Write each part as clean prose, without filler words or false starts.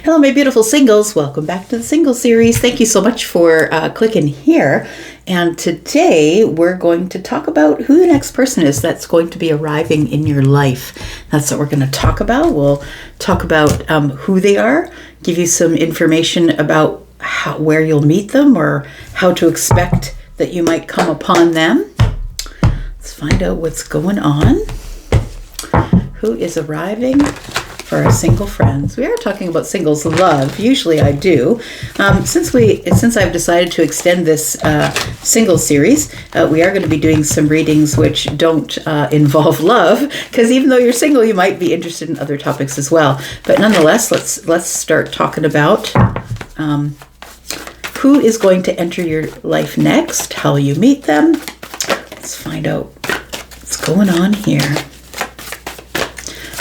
Hello, my beautiful singles. Welcome back to the single series. Thank you so much for clicking here. And today we're going to talk about who the next person is that's going to be arriving in your life. That's what we're going to talk about. We'll talk about who they are, give you some information about where you'll meet them or how to expect that you might come upon them. Let's find out what's going on. Who is arriving for our single friends? We are talking about singles love. Usually I do. Since I've decided to extend this single series, we are going to be doing some readings which don't involve love, because even though you're single, you might be interested in other topics as well. But nonetheless, let's start talking about who is going to enter your life next, how you meet them. Let's find out what's going on here.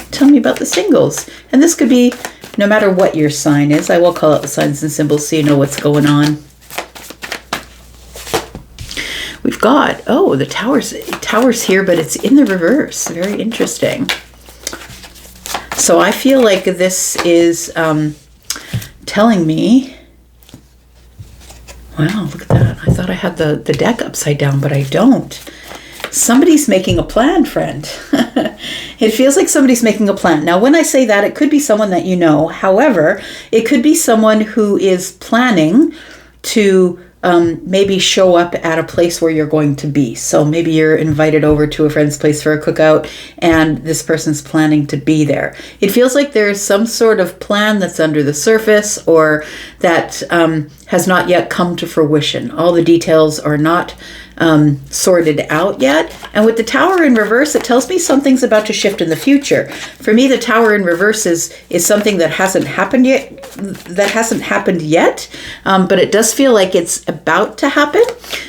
Tell me about the singles. And this could be no matter what your sign is. I will call out the signs and symbols so you know what's going on. We've got, the tower's here, but it's in the reverse. Very interesting. So I feel like this is telling me, wow, look at that. I thought I had the deck upside down, but I don't. Somebody's making a plan, friend. It feels like somebody's making a plan. Now, when I say that, it could be someone that you know. However, it could be someone who is planning to maybe show up at a place where you're going to be. So maybe you're invited over to a friend's place for a cookout and this person's planning to be there. It feels like there's some sort of plan that's under the surface or that has not yet come to fruition. All the details are not sorted out yet. And with the tower in reverse, it tells me something's about to shift in the future. For me, the tower in reverse is something that hasn't happened yet, but it does feel like it's about to happen.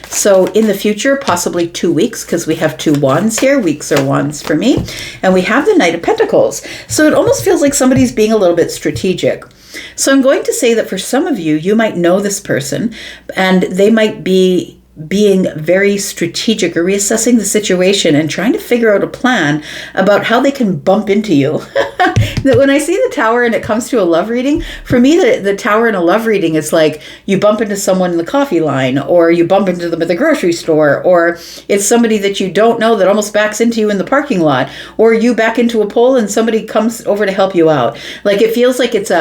So in the future, possibly 2 weeks, because we have 2 wands here. Weeks are wands for me. And we have the Knight of Pentacles. So it almost feels like somebody's being a little bit strategic. So I'm going to say that for some of you, you might know this person and they might be being very strategic or reassessing the situation and trying to figure out a plan about how they can bump into you. When I see the tower and it comes to a love reading, for me, the tower in a love reading is like you bump into someone in the coffee line, or you bump into them at the grocery store, or it's somebody that you don't know that almost backs into you in the parking lot, or you back into a pole and somebody comes over to help you out. Like it feels like it's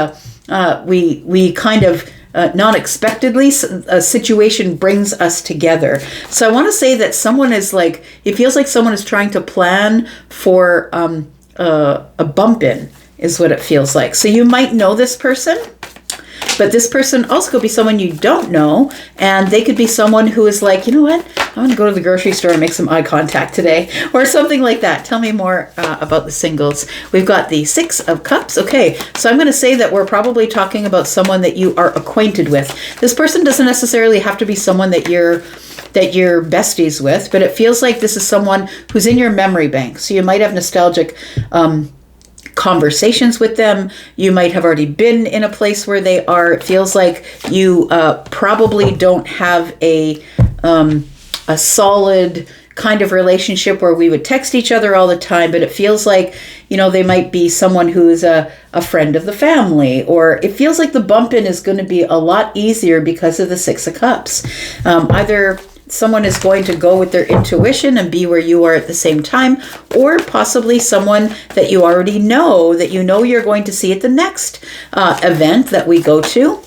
we kind of non-expectedly, a situation brings us together. So I want to say that someone is like, it feels like someone is trying to plan for a bump in, is what it feels like. So you might know this person, but this person also could be someone you don't know, and they could be someone who is like, you know what, I'm going to go to the grocery store and make some eye contact today, or something like that. Tell me more about the singles. We've got the 6 of Cups. Okay, so I'm going to say that we're probably talking about someone that you are acquainted with. This person doesn't necessarily have to be someone that you're besties with, but it feels like this is someone who's in your memory bank. So you might have nostalgic conversations with them. You might have already been in a place where they are. It feels like you probably don't have a solid kind of relationship where we would text each other all the time, but it feels like, they might be someone who is a friend of the family, or it feels like the bump in is going to be a lot easier because of the 6 of Cups. Either someone is going to go with their intuition and be where you are at the same time, or possibly someone that you already know, that you're going to see at the next event that we go to.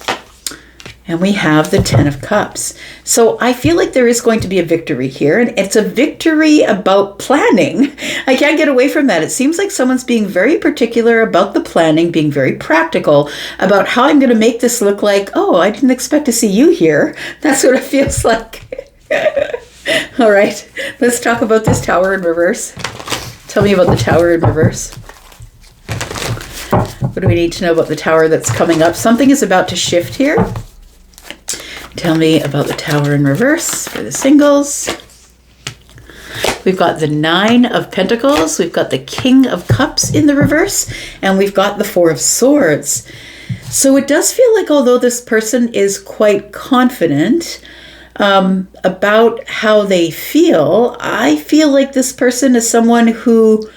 And we have the 10 of Cups. So I feel like there is going to be a victory here, and it's a victory about planning. I can't get away from that. It seems like someone's being very particular about the planning, being very practical about how I'm going to make this look like, oh, I didn't expect to see you here. That's what it feels like. All right, let's talk about this tower in reverse. Tell me about the tower in reverse. What do we need to know about the tower that's coming up? Something is about to shift here. Tell me about the tower in reverse for the singles. We've got the 9 of Pentacles. We've got the King of Cups in the reverse. And we've got the 4 of Swords. So it does feel like although this person is quite confident about how they feel, I feel like this person is someone who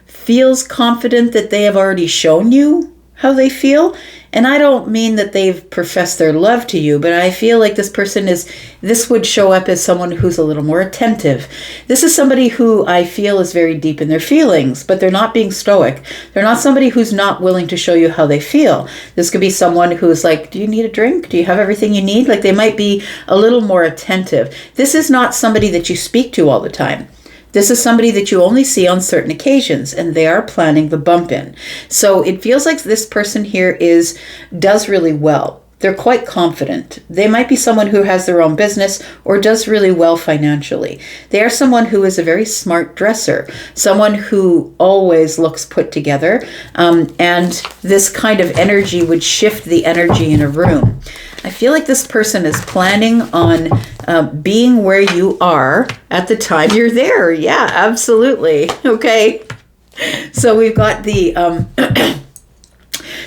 feels confident that they have already shown you how they feel. And I don't mean that they've professed their love to you, but I feel like this would show up as someone who's a little more attentive. This is somebody who I feel is very deep in their feelings, but they're not being stoic. They're not somebody who's not willing to show you how they feel. This could be someone who's like, do you need a drink? Do you have everything you need? Like, they might be a little more attentive. This is not somebody that you speak to all the time. This is somebody that you only see on certain occasions, and they are planning the bump in. So it feels like this person here does really well. They're quite confident. They might be someone who has their own business or does really well financially. They are someone who is a very smart dresser, someone who always looks put together, and this kind of energy would shift the energy in a room. I feel like this person is planning on being where you are at the time you're there. Yeah, absolutely. Okay. So we've got the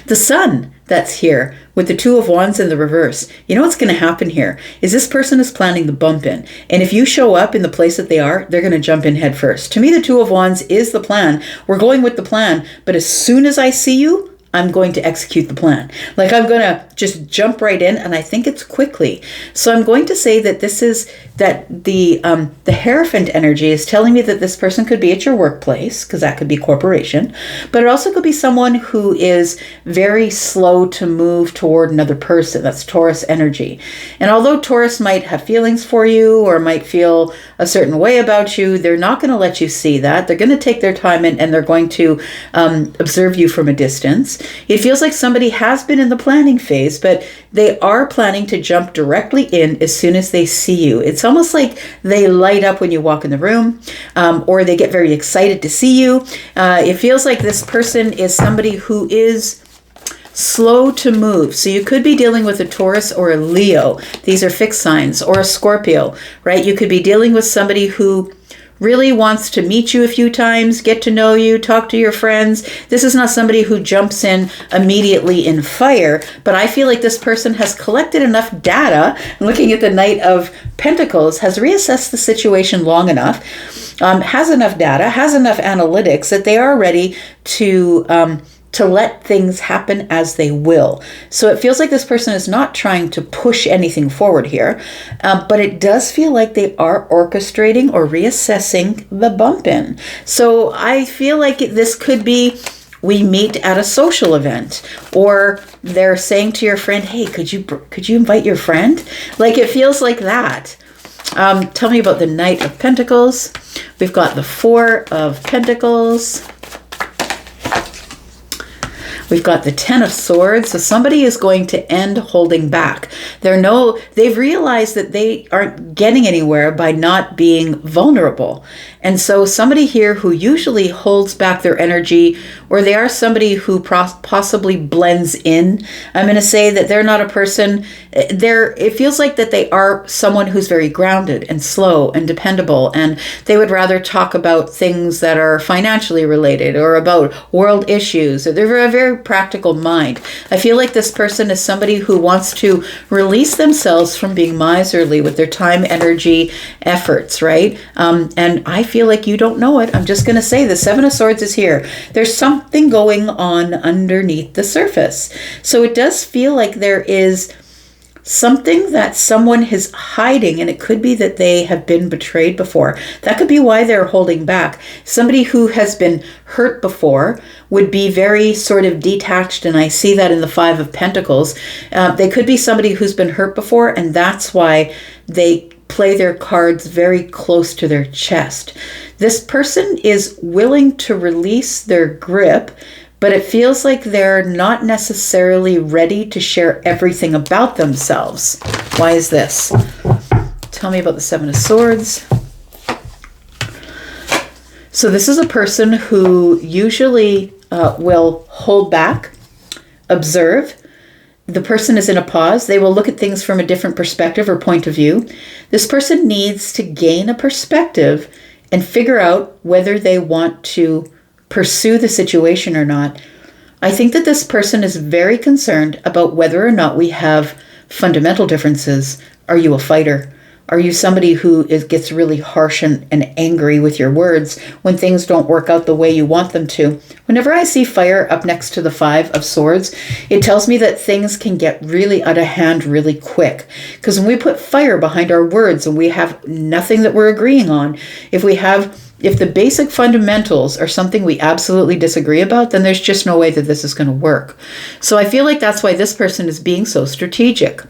the sun that's here with the Two of Wands in the reverse. You know what's going to happen here is this person is planning the bump in. And if you show up in the place that they are, they're going to jump in head first. To me, the Two of Wands is the plan. We're going with the plan. But as soon as I see you, I'm going to execute the plan. Like, I'm going to just jump right in, and I think it's quickly. So I'm going to say that the Hierophant energy is telling me that this person could be at your workplace, because that could be corporation, but it also could be someone who is very slow to move toward another person. That's Taurus energy. And although Taurus might have feelings for you or might feel a certain way about you, they're not going to let you see that. They're going to take their time and they're going to observe you from a distance. It feels like somebody has been in the planning phase, but they are planning to jump directly in as soon as they see you. It's almost like they light up when you walk in the room, or they get very excited to see you. It feels like this person is somebody who is slow to move. So you could be dealing with a Taurus or a Leo. These are fixed signs, or a Scorpio, right? You could be dealing with somebody who really wants to meet you a few times, get to know you, talk to your friends. This is not somebody who jumps in immediately in fire, but I feel like this person has collected enough data, looking at the Knight of Pentacles, has reassessed the situation long enough, has enough data, has enough analytics that they are ready to let things happen as they will. So it feels like this person is not trying to push anything forward here, but it does feel like they are orchestrating or reassessing the bump in. So I feel like this could be, we meet at a social event, or they're saying to your friend, hey, could you invite your friend? Like, it feels like that. Tell me about the Knight of Pentacles. We've got the Four of Pentacles. We've got the Ten of Swords. So somebody is going to end holding back. They've realized that they aren't getting anywhere by not being vulnerable. And so somebody here who usually holds back their energy, or they are somebody who possibly blends in. I'm going to say that they're not a person. It feels like that they are someone who's very grounded and slow and dependable, and they would rather talk about things that are financially related or about world issues. They're a very practical mind. I feel like this person is somebody who wants to release themselves from being miserly with their time, energy, efforts, right? And I feel like you don't know it. I'm just going to say the Seven of Swords is here. There's something going on underneath the surface. So it does feel like there is something that someone is hiding, and it could be that they have been betrayed before. That could be why they're holding back. Somebody who has been hurt before would be very sort of detached, and I see that in the Five of Pentacles. They could be somebody who's been hurt before, and that's why they play their cards very close to their chest. This person is willing to release their grip, but it feels like they're not necessarily ready to share everything about themselves. Why is this? Tell me about the Seven of Swords. So this is a person who usually will hold back, observe. The person is in a pause. They will look at things from a different perspective or point of view. This person needs to gain a perspective and figure out whether they want to pursue the situation or not. I think that this person is very concerned about whether or not we have fundamental differences. Are you a fighter? Are you somebody who gets really harsh and angry with your words when things don't work out the way you want them to? Whenever I see fire up next to the 5 of Swords, it tells me that things can get really out of hand really quick. Because when we put fire behind our words and we have nothing that we're agreeing on, if the basic fundamentals are something we absolutely disagree about, then there's just no way that this is going to work. So I feel like that's why this person is being so strategic.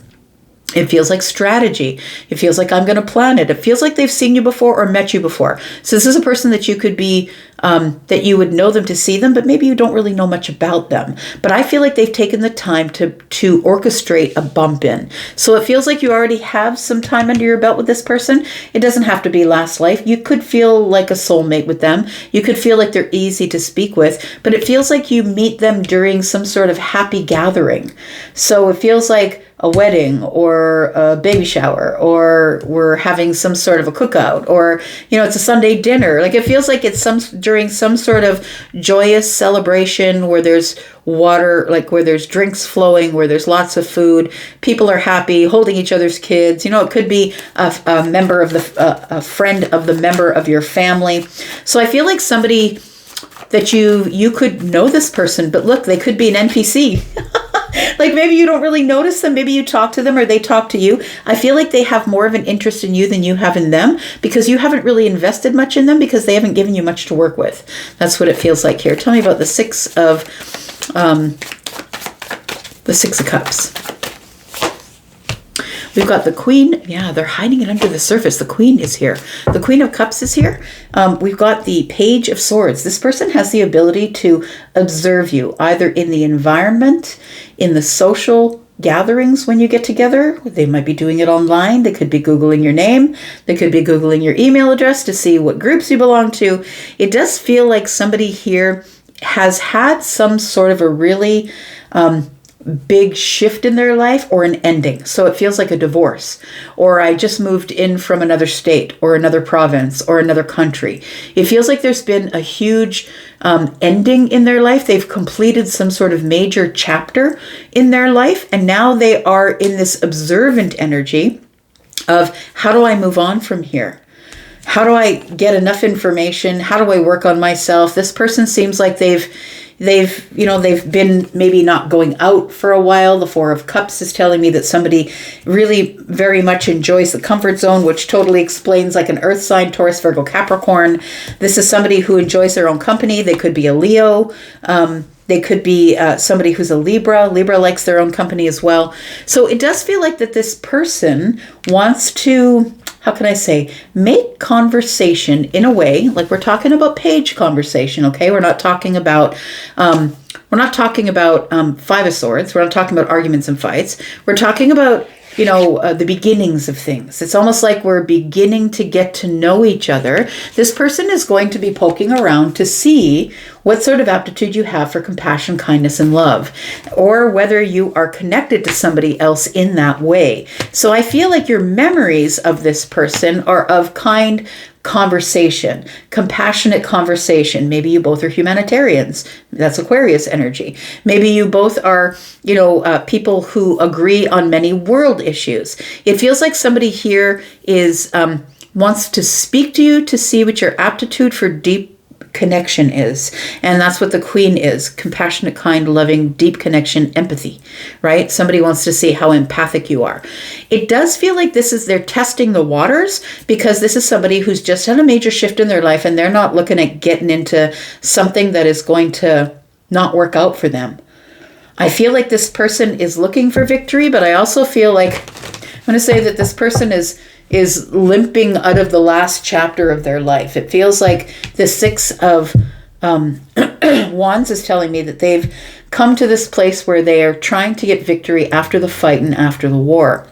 It feels like strategy. It feels like I'm going to plan it. It feels like they've seen you before or met you before. So this is a person that you could be, that you would know them to see them, but maybe you don't really know much about them. But I feel like they've taken the time to orchestrate a bump in. So it feels like you already have some time under your belt with this person. It doesn't have to be last life. You could feel like a soulmate with them. You could feel like they're easy to speak with, but it feels like you meet them during some sort of happy gathering. So it feels like a wedding or a baby shower, or we're having some sort of a cookout, or, it's a Sunday dinner. Like it feels like it's during some sort of joyous celebration where there's water, like where there's drinks flowing, where there's lots of food. People are happy, holding each other's kids. It could be a friend of the member of your family. So I feel like somebody that you could know this person, but look, they could be an NPC. Like maybe you don't really notice them. Maybe you talk to them or they talk to you. I feel like they have more of an interest in you than you have in them, because you haven't really invested much in them, because they haven't given you much to work with. That's what it feels like here. Tell me about the Six of Cups. We've got the Queen. Yeah, they're hiding it under the surface. The Queen is here. The Queen of Cups is here. We've got the Page of Swords. This person has the ability to observe you, either in the environment, in the social gatherings when you get together. They might be doing it online. They could be Googling your name. They could be Googling your email address to see what groups you belong to. It does feel like somebody here has had some sort of a really big shift in their life or an ending. So it feels like a divorce, or I just moved in from another state or another province or another country. It feels like there's been a huge ending in their life. They've completed some sort of major chapter in their life, and now they are in this observant energy of, how do I move on from here? How do I get enough information? How do I work on myself? This person seems like they've been maybe not going out for a while. The Four of Cups is telling me that somebody really very much enjoys the comfort zone, which totally explains like an earth sign, Taurus, Virgo, Capricorn. This is somebody who enjoys their own company. They could be a Leo. They could be somebody who's a Libra. Libra likes their own company as well. So it does feel like that this person wants to, how can I say, make conversation in a way, like we're talking about page conversation, okay? We're not talking about Five of Swords. We're not talking about arguments and fights. We're talking about, the beginnings of things. It's almost like we're beginning to get to know each other. This person is going to be poking around to see what sort of aptitude you have for compassion, kindness, and love, or whether you are connected to somebody else in that way. So I feel like your memories of this person are of kind conversation, compassionate conversation. Maybe you both are humanitarians. That's Aquarius energy. Maybe you both are, people who agree on many world issues. It feels like somebody here is wants to speak to you to see what your aptitude for deep connection is. And that's what the Queen is: compassionate, kind, loving, deep connection, empathy, right? Somebody wants to see how empathic you are. It does feel like they're testing the waters, because this is somebody who's just had a major shift in their life, and they're not looking at getting into something that is going to not work out for them. I feel like this person is looking for victory, but I also feel like, I'm going to say that this person is limping out of the last chapter of their life. It feels like the Six of Wands is telling me that they've come to this place where they are trying to get victory after the fight and after the war.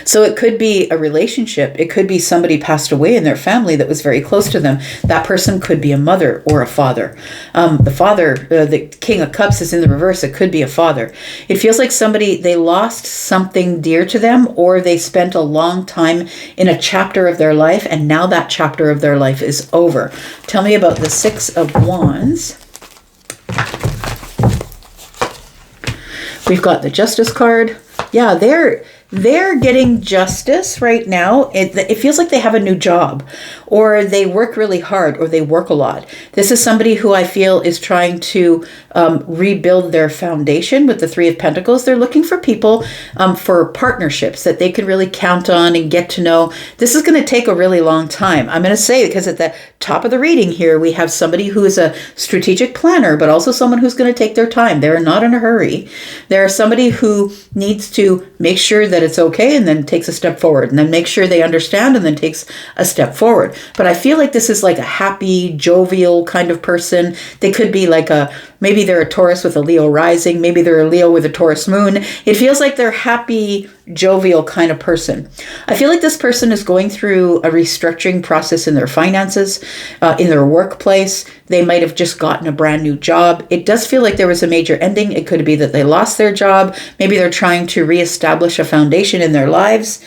So it could be a relationship. It could be somebody passed away in their family that was very close to them. That person could be a mother or a father. The King of Cups is in the reverse. It could be a father. It feels like they lost something dear to them, or they spent a long time in a chapter of their life, and now that chapter of their life is over. Tell me about the Six of Wands. We've got the Justice card. Yeah, they're getting justice right now. It feels like they have a new job, or they work really hard, or they work a lot. This is somebody who I feel is trying to rebuild their foundation with the Three of Pentacles. They're looking for people for partnerships that they can really count on and get to know. This is going to take a really long time. I'm going to say, because at the top of the reading here, we have somebody who is a strategic planner, but also someone who's going to take their time. They're not in a hurry. They're somebody who needs to make sure that it's okay and then takes a step forward, and then make sure they understand and then takes a step forward. But I feel like this is like a happy, jovial kind of person. They could be like maybe they're a Taurus with a Leo rising. Maybe they're a Leo with a Taurus moon. It feels like they're happy, jovial kind of person. I feel like this person is going through a restructuring process in their finances, in their workplace. They might have just gotten a brand new job. It does feel like there was a major ending. It could be that they lost their job. Maybe they're trying to reestablish a foundation in their lives.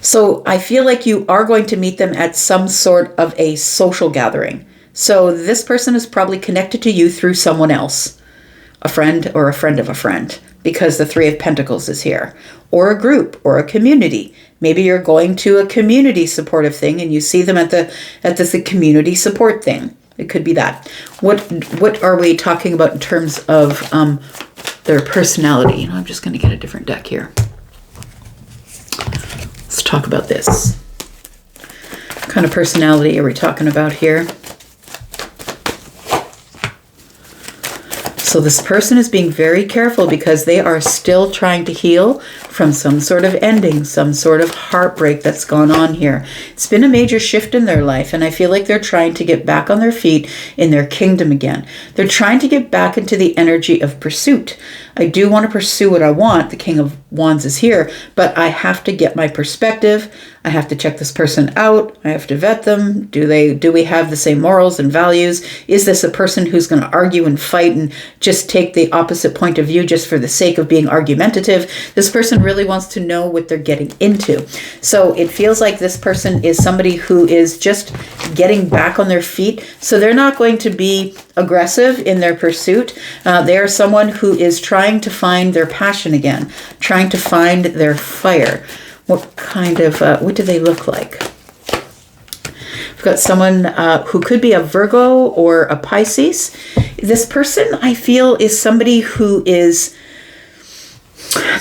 So I feel like you are going to meet them at some sort of a social gathering. So this person is probably connected to you through someone else, a friend or a friend of a friend, because the Three of Pentacles is here, or a group or a community. Maybe you're going to a community supportive thing and you see them at the community support thing. It could be that. What are we talking about in terms of their personality? I'm just going to get a different deck here. Let's talk about this. What kind of personality are we talking about here? So this person is being very careful because they are still trying to heal from some sort of ending, some sort of heartbreak that's gone on here. It's been a major shift in their life, and I feel like they're trying to get back on their feet in their kingdom again. They're trying to get back into the energy of pursuit. I do want to pursue what I want. The King of Wands is here, but I have to get my perspective. I have to check this person out. I have to vet them. Do we have the same morals and values? Is this a person who's going to argue and fight and just take the opposite point of view just for the sake of being argumentative? This person really wants to know what they're getting into. So it feels like this person is somebody who is just getting back on their feet. So they're not going to be aggressive in their pursuit. They are someone who is trying to find their passion again, trying to find their fire. What kind of, what do they look like? We've got someone who could be a Virgo or a Pisces. This person, I feel, is somebody who is,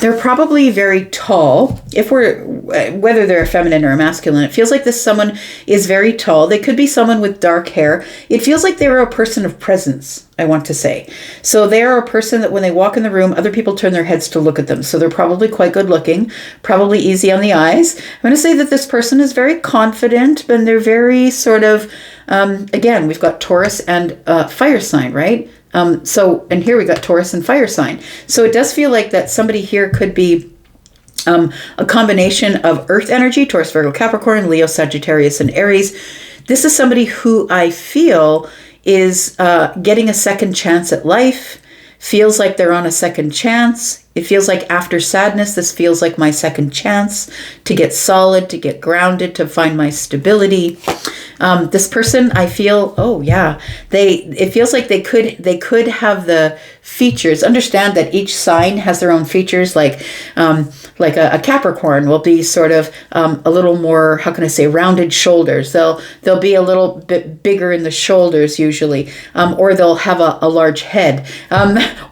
they're probably very tall. Whether they're a feminine or a masculine, it feels like this someone is very tall. They could be someone with dark hair. It feels like they're a person of presence, I want to say. So they are a person that when they walk in the room, other people turn their heads to look at them. So they're probably quite good looking, probably easy on the eyes. I'm going to say that this person is very confident, but they're very sort of, again, we've got Taurus and fire sign, right? And here we got Taurus and fire sign. So it does feel like that somebody here could be a combination of earth energy, Taurus, Virgo, Capricorn, Leo, Sagittarius, and Aries. This is somebody who I feel is getting a second chance at life, feels like they're on a second chance. It feels like after sadness, this feels like my second chance to get solid, to get grounded, to find my stability. This person, I feel, it feels like they could have the features. Understand that each sign has their own features. Like a Capricorn will be sort of a little more, how can I say, rounded shoulders. They'll be a little bit bigger in the shoulders usually, or they'll have a large head,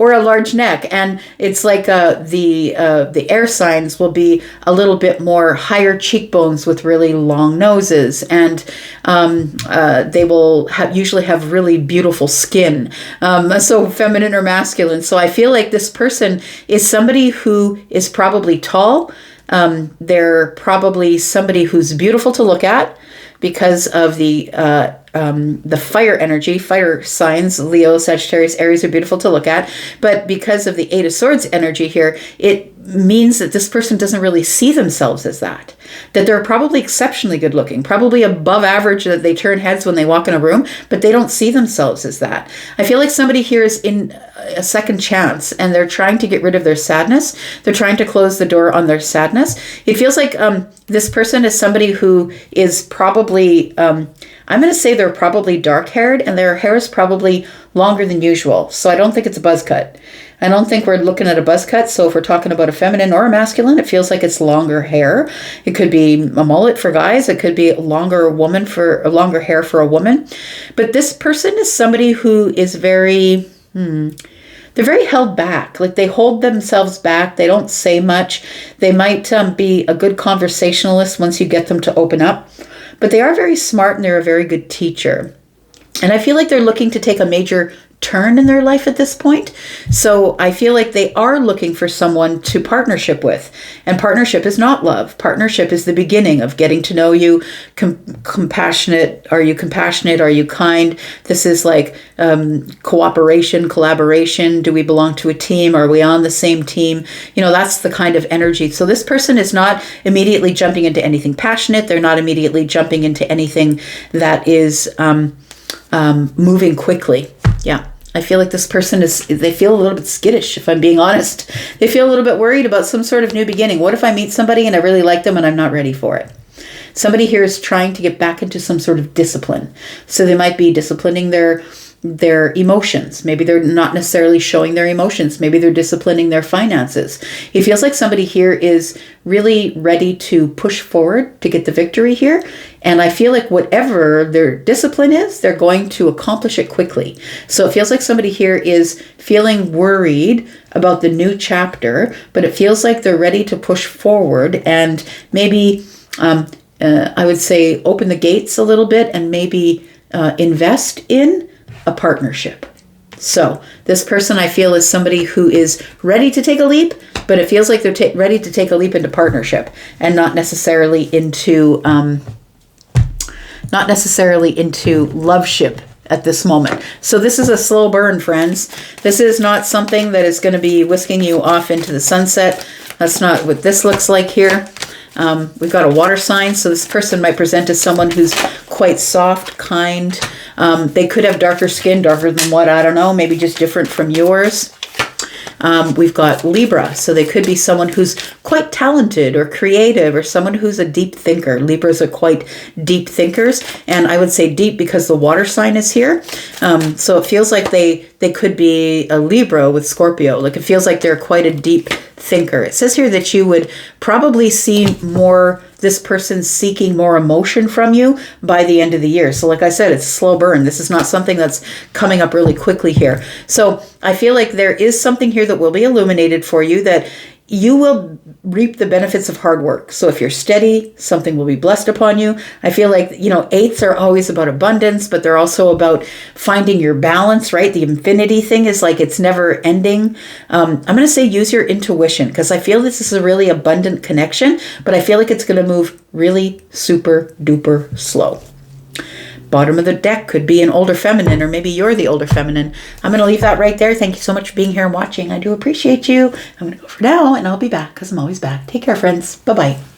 or a large neck. And it's like the air signs will be a little bit more higher cheekbones with really long noses, and they will usually have really beautiful skin. So feminine or masculine. So I feel like this person is somebody who is probably tall. They're probably somebody who's beautiful to look at because of the fire energy. Fire signs, Leo, Sagittarius, Aries are beautiful to look at. But because of the Eight of Swords energy here, it means that this person doesn't really see themselves as that. That they're probably exceptionally good looking, probably above average, that they turn heads when they walk in a room, but they don't see themselves as that. I feel like somebody here is in a second chance and they're trying to get rid of their sadness. They're trying to close the door on their sadness. It feels like this person is somebody who is probably I'm going to say they're probably dark-haired and their hair is probably longer than usual. So I don't think it's a buzz cut. I don't think we're looking at a buzz cut. So if we're talking about a feminine or a masculine, it feels like it's longer hair. It could be a mullet for guys. It could be a longer hair for a woman. But this person is somebody who is very, they're very held back. Like they hold themselves back. They don't say much. They might be a good conversationalist once you get them to open up. But they are very smart and they're a very good teacher. And I feel like they're looking to take a major turn in their life at this point. So I feel like they are looking for someone to partnership with. And partnership is not love. Partnership is the beginning of getting to know you. Compassionate. Are you compassionate? Are you kind? This is like cooperation, collaboration. Do we belong to a team? Are we on the same team? That's the kind of energy. So this person is not immediately jumping into anything passionate. They're not immediately jumping into anything that is moving quickly. Yeah. I feel like this person they feel a little bit skittish, if I'm being honest. They feel a little bit worried about some sort of new beginning. What if I meet somebody and I really like them and I'm not ready for it? Somebody here is trying to get back into some sort of discipline. So they might be disciplining their emotions. Maybe they're not necessarily showing their emotions. Maybe they're disciplining their finances. It feels like somebody here is really ready to push forward to get the victory here. And I feel like whatever their discipline is, they're going to accomplish it quickly. So it feels like somebody here is feeling worried about the new chapter, but it feels like they're ready to push forward and maybe, I would say, open the gates a little bit and maybe invest in a partnership. So this person I feel is somebody who is ready to take a leap, but it feels like they're ready to take a leap into partnership and not necessarily into loveship at this moment. So this is a slow burn, friends. This is not something that is going to be whisking you off into the sunset. That's not what this looks like here. We've got a water sign, so this person might present as someone who's quite soft, kind. They could have darker skin, darker than what, I don't know, maybe just different from yours. We've got Libra, so they could be someone who's quite talented or creative or someone who's a deep thinker. Libras are quite deep thinkers, and I would say deep because the water sign is here. So it feels like they could be a Libra with Scorpio. Like it feels like they're quite a deep thinker. It says here that you would probably see this person seeking more emotion from you by the end of the year. So like I said, it's a slow burn. This is not something that's coming up really quickly here. So I feel like there is something here that will be illuminated for you, that you will reap the benefits of hard work. So if you're steady, something will be blessed upon you. I feel like, eights are always about abundance, but they're also about finding your balance, right? The infinity thing is like it's never ending. I'm going to say use your intuition, because I feel this is a really abundant connection, but I feel like it's going to move really super duper slow. Bottom of the deck could be an older feminine, or maybe you're the older feminine. I'm going to leave that right there. Thank you so much for being here and watching. I do appreciate you. I'm going to go for now, and I'll be back because I'm always back. Take care, friends. Bye-bye.